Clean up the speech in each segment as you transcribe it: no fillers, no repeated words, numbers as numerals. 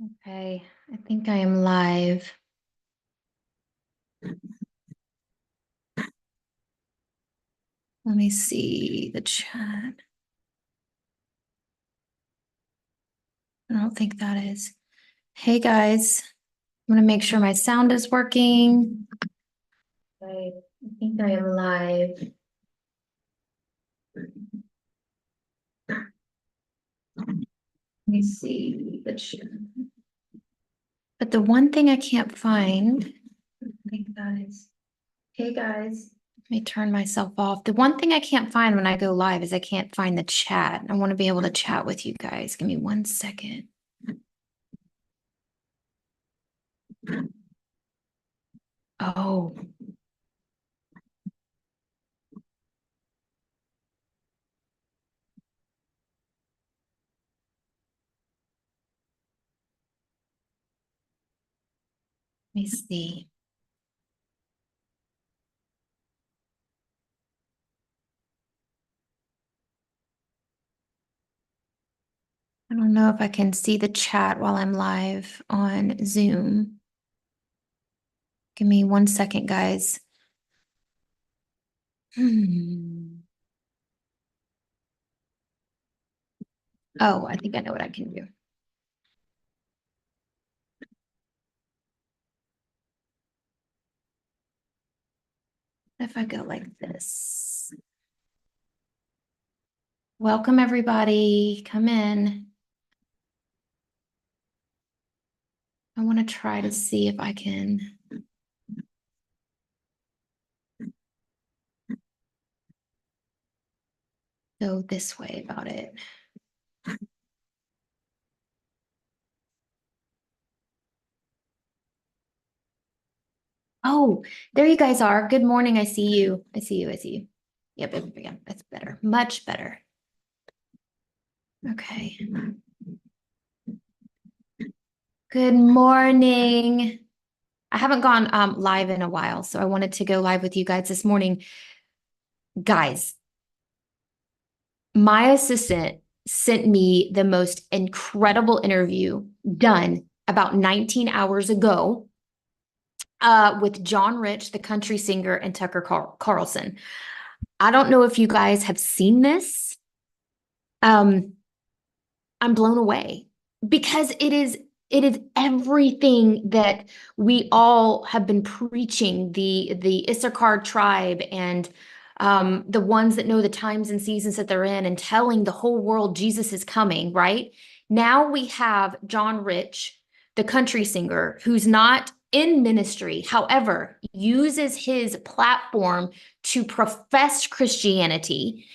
Okay, I think I am live. Let me see the chat. I don't think that is. Hey guys, I'm gonna make sure my sound is working. I think I am live. Let me see the chat. But the one thing I can't find, I think that is, hey guys, let me turn myself off. The one thing I can't find when I go live is I can't find the chat. I want to be able to chat with you guys. Give me 1 second. Oh, let me see. I don't know if I can see the chat while I'm live on Zoom. Give me 1 second, guys. Oh, I think I know what I can do. If I go like this. Welcome, everybody. Come in. I want to try to see if I can go this way about it. Oh, there you guys are. Good morning. I see you. I see you. I see you. Yep, yep, that's better. Much better. Okay. Good morning. I haven't gone live in a while, so I wanted to go live with you guys this morning. Guys, my assistant sent me the most incredible interview done about 19 hours ago with John Roch, the country singer, and Tucker Carlson. I don't know if you guys have seen this. I'm blown away because it is everything that we all have been preaching, the Issachar tribe and the ones that know the times and seasons that they're in and telling the whole world Jesus is coming, right? Now we have John Roch, the country singer, who's not in ministry, however, uses his platform to profess Christianity,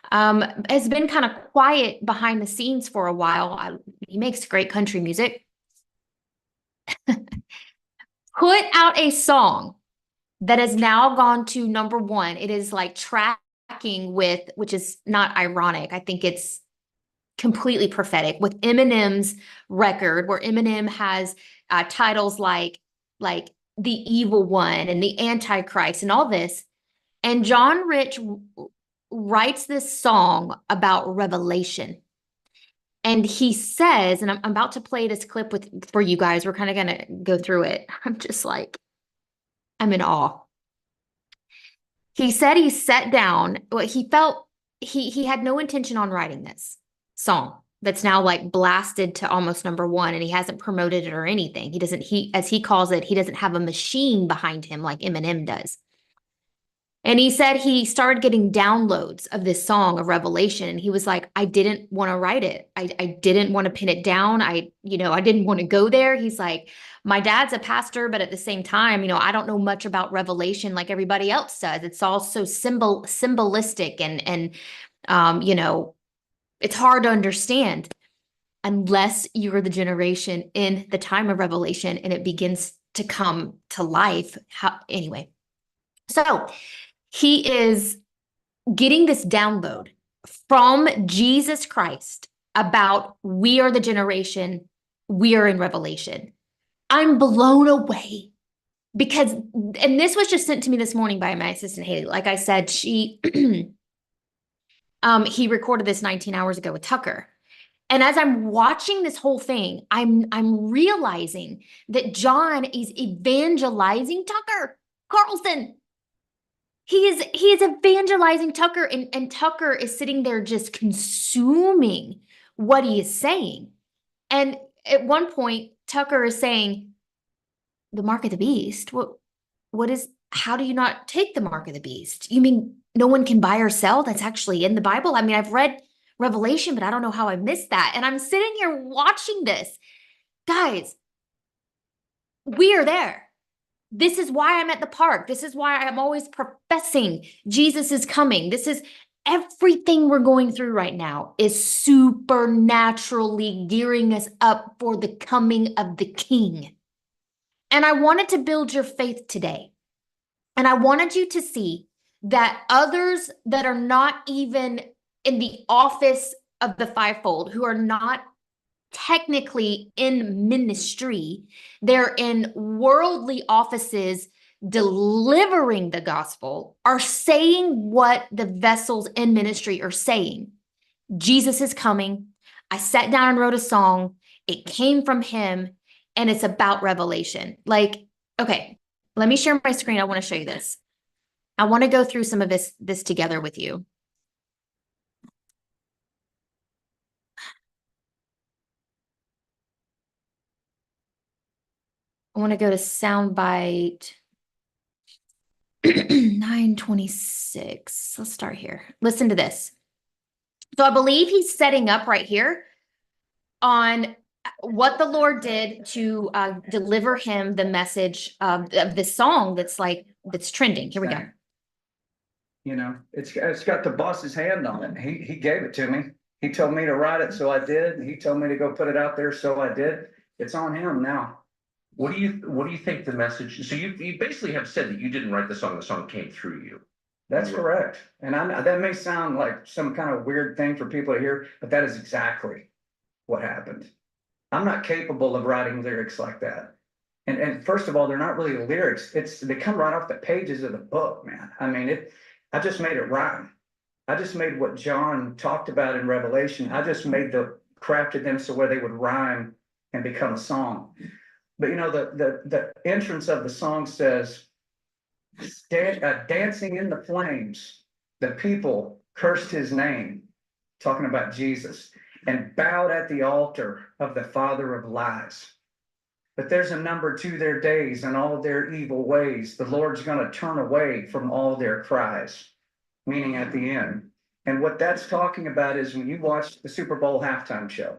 has been kind of quiet behind the scenes for a while. He makes great country music. Put out a song that has now gone to #1. It is like tracking with, which is not ironic. I think it's completely prophetic with Eminem's record, where Eminem has titles like the evil one and the Antichrist and all this. And John Roch writes this song about revelation. And he says, and I'm about to play this clip for you guys. We're kind of going to go through it. I'm just like, I'm in awe. He said he sat down, well, he felt he had no intention on writing this song that's now like blasted to almost #1, and he hasn't promoted it or anything. He doesn't, as he calls it, he doesn't have a machine behind him like Eminem does. And he said he started getting downloads of this song of Revelation. And he was like, I didn't want to write it. I didn't want to pin it down. I didn't want to go there. He's like, my dad's a pastor, but at the same time, I don't know much about Revelation like everybody else does. It's all so symbolistic and it's hard to understand unless you're the generation in the time of Revelation and it begins to come to life. Anyway, so he is getting this download from Jesus Christ about we are the generation, we are in Revelation. I'm blown away because, and this was just sent to me this morning by my assistant, Haley. Like I said, he recorded this 19 hours ago with Tucker. And as I'm watching this whole thing, I'm realizing that John is evangelizing Tucker Carlson. He is evangelizing Tucker, and Tucker is sitting there just consuming what he is saying. And at one point, Tucker is saying, the mark of the beast? What is, how do you not take the mark of the beast? You mean no one can buy or sell? That's actually in the Bible. I mean, I've read Revelation, but I don't know how I missed that. And I'm sitting here watching this. Guys, we are there. This is why I'm at the park. This is why I'm always professing Jesus is coming. This is everything we're going through right now is supernaturally gearing us up for the coming of the King. And I wanted to build your faith today. And I wanted you to see that others that are not even in the office of the fivefold, who are not technically in ministry, they're in worldly offices delivering the gospel, are saying what the vessels in ministry are saying. Jesus is coming. I sat down and wrote a song. It came from him, and it's about revelation. Like, okay, let me share my screen. I want to show you this. I want to go through some of this together with you. I want to go to soundbite 926. Let's start here. Listen to this. So I believe he's setting up right here on what the Lord did to deliver him the message of this song that's trending. Here we go. You know, it's got the boss's hand on it. He gave it to me. He told me to write it, so I did. He told me to go put it out there, so I did. It's on him now. What do you think the message? So you basically have said that you didn't write the song came through you. That's correct. And that may sound like some kind of weird thing for people to hear, but that is exactly what happened. I'm not capable of writing lyrics like that. And first of all, they're not really lyrics. They come right off the pages of the book, man. I mean, I just made it rhyme. I just made what John talked about in Revelation. I just crafted them so where they would rhyme and become a song. But you know, the entrance of the song says, dancing in the flames, the people cursed his name, talking about Jesus, and bowed at the altar of the father of lies. But there's a number to their days and all their evil ways. The Lord's going to turn away from all their cries, meaning at the end. And what that's talking about is when you watch the Super Bowl halftime show,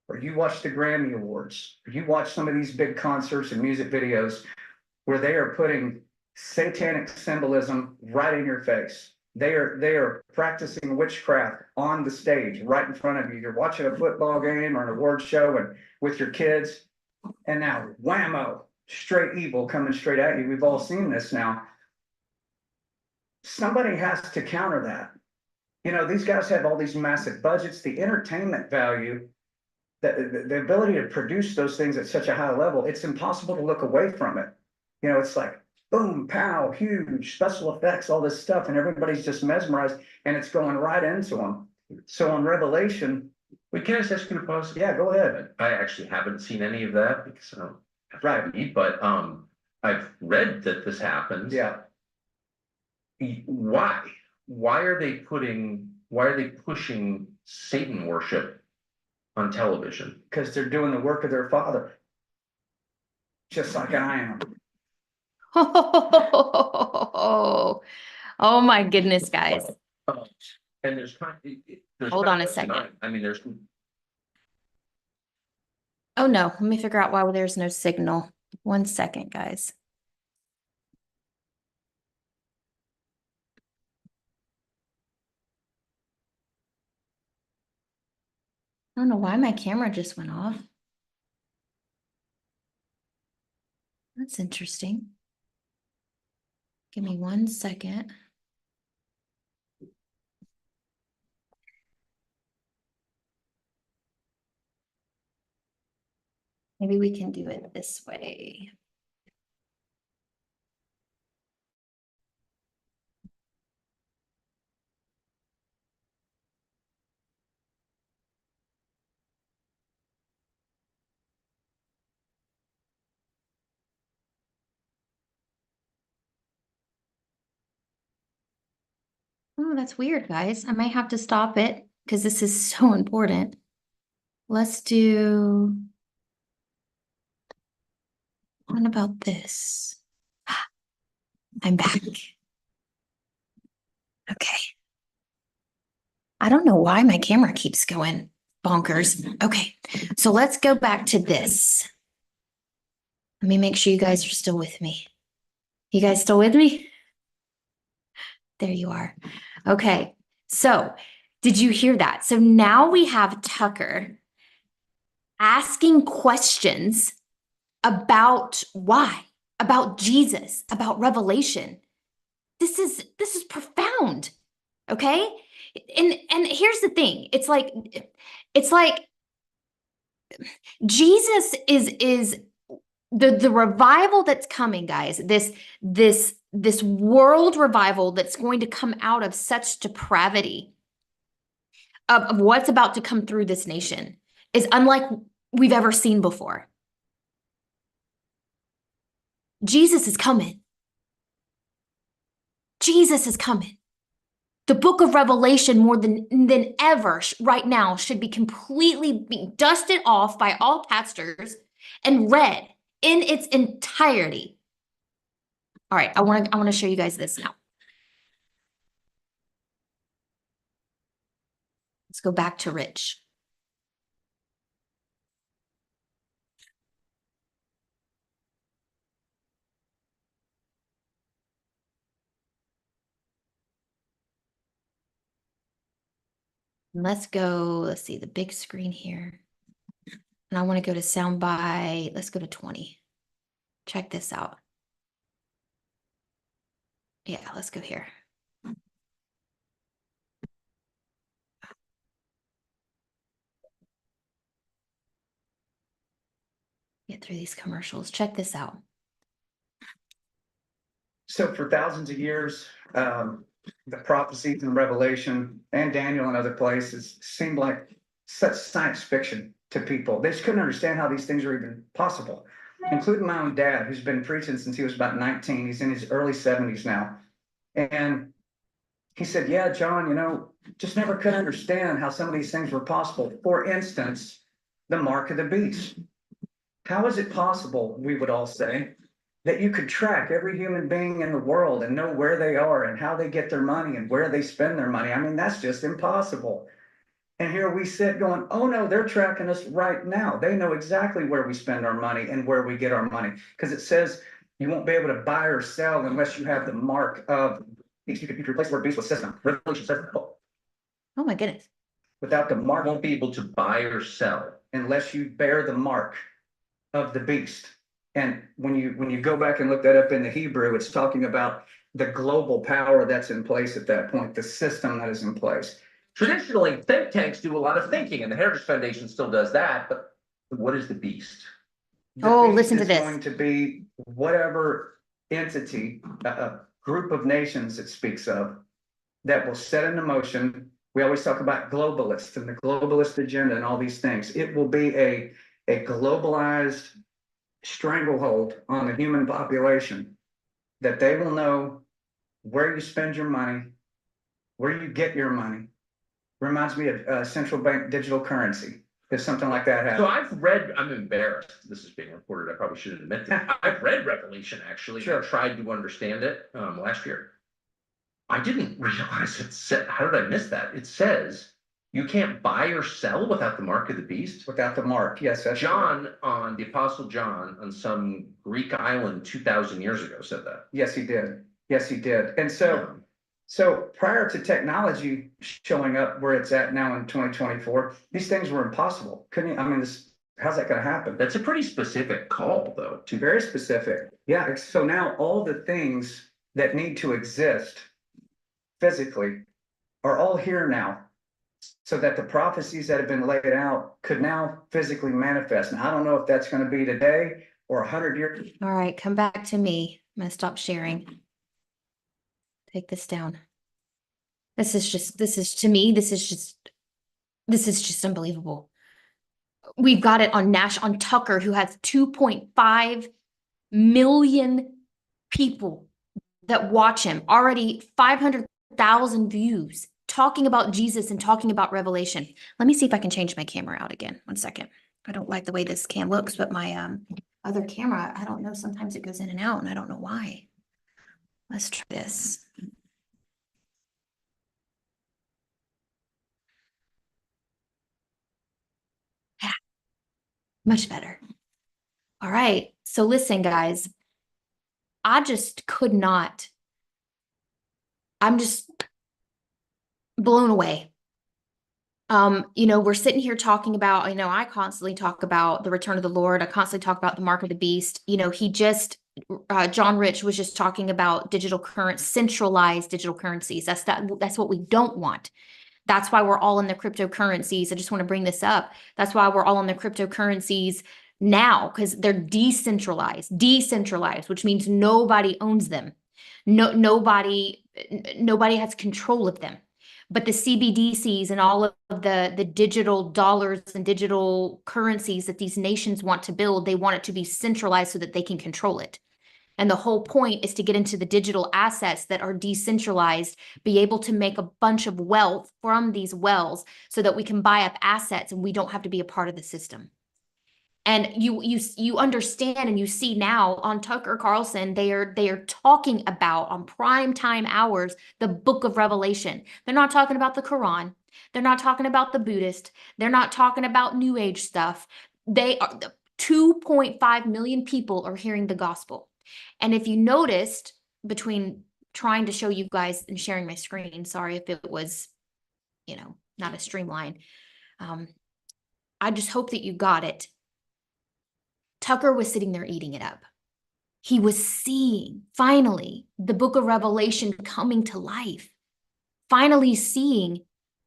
or you watch the Grammy Awards, or you watch some of these big concerts and music videos where they are putting satanic symbolism right in your face. They are practicing witchcraft on the stage right in front of you. You're watching a football game or an award show and with your kids, and now whammo, straight evil coming straight at you. We've all seen this now. Somebody has to counter that. You know, these guys have all these massive budgets, the entertainment value, the ability to produce those things at such a high level, it's impossible to look away from it. You know, it's like boom, pow, huge special effects, all this stuff, and everybody's just mesmerized, and it's going right into them. So on Revelation, Wait, can I just ask you to pause? yeah, go ahead. I actually haven't seen any of that because I don't have Right. to eat, but I've read that this happens. Yeah. Why? Why are they pushing Satan worship on television? Because they're doing the work of their father, just like I am. Oh, oh my goodness, guys. And there's Hold on a second. I mean, there's Oh no, let me figure out why there's no signal. 1 second, guys. I don't know why my camera just went off. That's interesting. Give me 1 second. Maybe we can do it this way. Oh, that's weird, guys. I might have to stop it because this is so important. Let's do. What about this? I'm back. Okay. I don't know why my camera keeps going bonkers. Okay, so let's go back to this. Let me make sure you guys are still with me. You guys still with me? There you are. Okay, so did you hear that? So now we have Tucker asking questions about why, about Jesus, about Revelation. This is profound. Okay? And here's the thing. It's like Jesus is the revival that's coming, guys. This world revival that's going to come out of such depravity of what's about to come through this nation is unlike we've ever seen before. Jesus is coming. Jesus is coming. The book of Revelation, more than ever right now, should be completely being dusted off by all pastors and read in its entirety. All right, I want to show you guys this now. Let's go back to Rich. Let's go, let's see, the big screen here. And I want to go to sound by, let's go to 20. Check this out. Yeah, let's go here. Get through these commercials. Check this out. So for thousands of years, the prophecies in Revelation and Daniel and other places seemed like such science fiction to people. They just couldn't understand how these things are even possible, including my own dad, who's been preaching since he was about 19. He's in his early 70s now. And he said, yeah, John, just never could understand how some of these things were possible. For instance, the mark of the beast. How is it possible, we would all say, that you could track every human being in the world and know where they are and how they get their money and where they spend their money? I mean, that's just impossible. And here we sit going, oh no, they're tracking us right now. They know exactly where we spend our money and where we get our money. Because it says you won't be able to buy or sell unless you have the mark of, you could replace the word beast with system. Revelation says, Oh my goodness. without the mark, Won't be able to buy or sell. unless you bear the mark of the beast. And when you go back and look that up in the Hebrew, it's talking about the global power that's in place at that point, the system that is in place. Traditionally, think tanks do a lot of thinking, and the Heritage Foundation still does that, but what is the beast? Oh, beast listen to is this. going to be whatever entity, a group of nations it speaks of, that will set into motion. We always talk about globalists and the globalist agenda and all these things. It will be a globalized stranglehold on the human population, that they will know where you spend your money, where you get your money. Reminds me of central bank digital currency, if something like that So happens. I'm embarrassed. This is being recorded. I probably shouldn't admit that. I've read Revelation, actually. Sure. I tried to understand it last year. I didn't realize it said, how did I miss that? It says you can't buy or sell without the mark of the beast. Without the mark, yes, that's John, on the Apostle John, on some Greek island 2,000 years ago, said that. Yes, he did. Yes, he did. And so prior to technology showing up where it's at now in 2024, these things were impossible. Couldn't you? I mean, how's that going to happen? That's a pretty specific call, though. Very specific. Yeah. So now all the things that need to exist physically are all here now, so that the prophecies that have been laid out could now physically manifest. And I don't know if that's going to be today or 100 years. All right, come back to me. I'm gonna stop sharing. Take this down. This is just unbelievable. We've got it on on Tucker, who has 2.5 million people that watch him. Already 500 100,000 views talking about Jesus and talking about Revelation. Let me see if I can change my camera out again. 1 second. I don't like the way this cam looks, but my other camera, I don't know, sometimes it goes in and out and I don't know why. Let's try this. Yeah, much better. All right. So listen, guys, I just could not. I'm just blown away. We're sitting here talking about, I constantly talk about the return of the Lord. I constantly talk about the mark of the beast. John Roch was just talking about centralized digital currencies. That's what we don't want. That's why we're all in the cryptocurrencies. I just want to bring this up. That's why we're all in the cryptocurrencies now, because they're decentralized, which means nobody owns them. Nobody has control of them. But the CBDCs and all of the digital dollars and digital currencies that these nations want to build, they want it to be centralized so that they can control it. And the whole point is to get into the digital assets that are decentralized, be able to make a bunch of wealth from these wells so that we can buy up assets and we don't have to be a part of the system. And you understand and you see now on Tucker Carlson, they are talking about on prime time hours the book of Revelation. They're not talking about the Quran. They're not talking about the Buddhist. They're not talking about New Age stuff. 2.5 million people are hearing the gospel. And if you noticed, between trying to show you guys and sharing my screen, sorry if it was, not a streamline. I just hope that you got it. Tucker was sitting there eating it up. He was seeing, finally, the book of Revelation coming to life. Finally seeing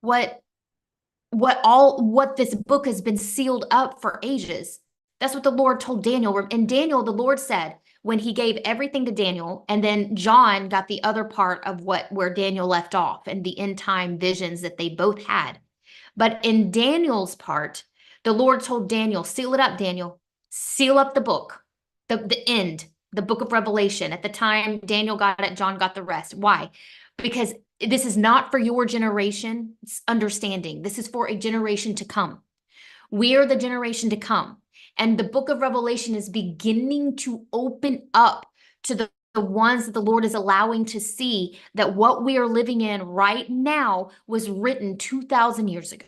what this book has been sealed up for ages. That's what the Lord told Daniel. And Daniel, the Lord said, when he gave everything to Daniel, and then John got the other part of where Daniel left off and the end time visions that they both had. But in Daniel's part, the Lord told Daniel, seal it up, Daniel. Seal up the book, the end, the book of Revelation. At the time Daniel got it, John got the rest. Why? Because this is not for your generation's understanding. This is for a generation to come. We are the generation to come. And the book of Revelation is beginning to open up to the ones that the Lord is allowing to see that what we are living in right now was written 2,000 years ago.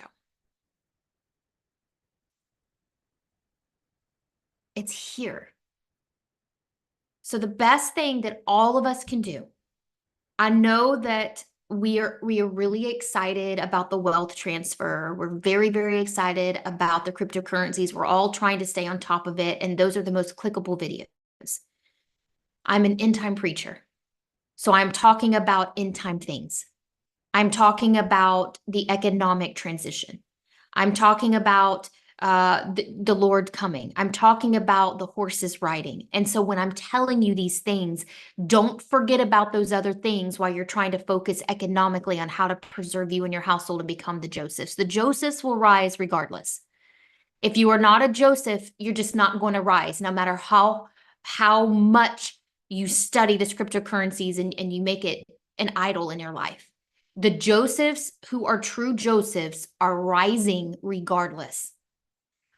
It's here. So the best thing that all of us can do, I know that we are really excited about the wealth transfer. We're very, very excited about the cryptocurrencies. We're all trying to stay on top of it. And those are the most clickable videos. I'm an end time preacher. So I'm talking about end time things. I'm talking about the economic transition. I'm talking about the Lord coming. I'm talking about the horses riding. And so when I'm telling you these things, don't forget about those other things while you're trying to focus economically on how to preserve you and your household and become the Josephs. The Josephs will rise regardless. If you are not a Joseph, you're just not going to rise, no matter how much you study the cryptocurrencies and you make it an idol in your life. The Josephs who are true Josephs are rising regardless.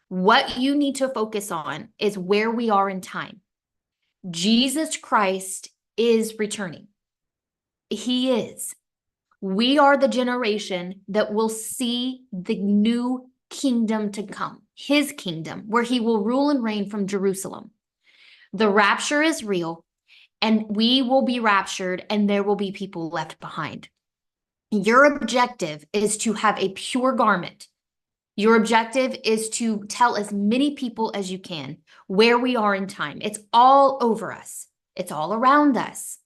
What you need to focus on is where we are in time. Jesus Christ is returning. He is. We are the generation that will see the new kingdom to come, his kingdom, where he will rule and reign from Jerusalem. The rapture is real, and we will be raptured, and there will be people left behind. Your objective is to have a pure garment. Your objective is to tell as many people as you can where we are in time. It's all over us. It's all around us.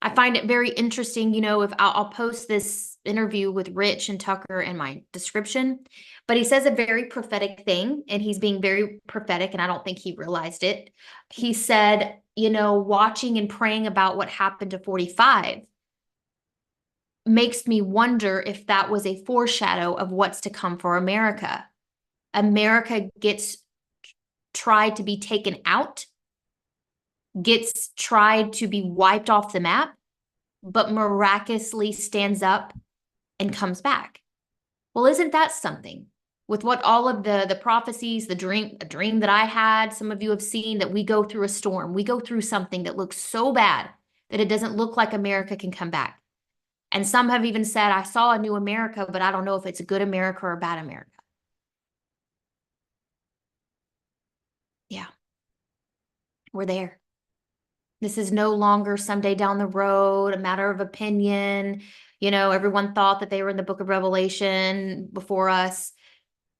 I find it very interesting, if I'll post this interview with Rich and Tucker in my description, but he says a very prophetic thing, and he's being very prophetic, and I don't think he realized it. He said, watching and praying about what happened to 45 makes me wonder if that was a foreshadow of what's to come for America. America gets tried to be taken out, gets tried to be wiped off the map, but miraculously stands up and comes back. Well, isn't that something? With what all of the prophecies, a dream that I had, some of you have seen that we go through a storm. We go through something that looks so bad that it doesn't look like America can come back. And some have even said, I saw a new America, but I don't know if it's a good America or a bad America. Yeah, we're there. This is no longer someday down the road, a matter of opinion. You know, everyone thought that they were in the book of Revelation before us.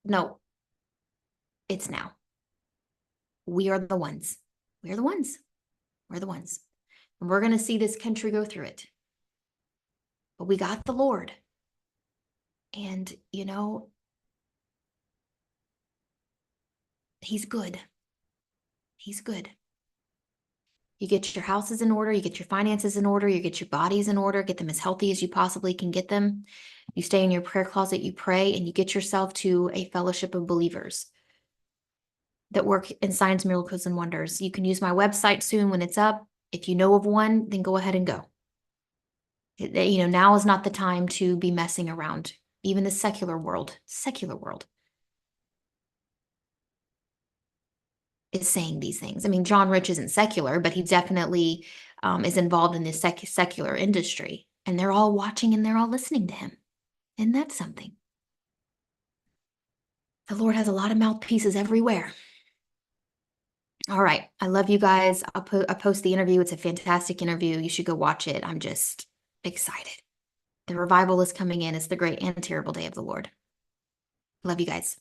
No, it's now. We are the ones. We're the ones. We're the ones. And we're going to see this country go through it. But we got the Lord. And, you know, He's good. He's good. You get your houses in order, you get your finances in order, you get your bodies in order, get them as healthy as you possibly can get them. You stay in your prayer closet, you pray, and you get yourself to a fellowship of believers that work in signs, miracles, and wonders. You can use my website soon when it's up. If you know of one, then go ahead and go. You know, now is not the time to be messing around. Even the secular world is saying these things. I mean, John Roch isn't secular, but he definitely is involved in this secular industry. And they're all watching and they're all listening to him. And that's something. The Lord has a lot of mouthpieces everywhere. All right. I love you guys. I'll post the interview. It's a fantastic interview. You should go watch it. I'm just excited. The revival is coming in. It's the great and terrible day of the Lord. Love you guys.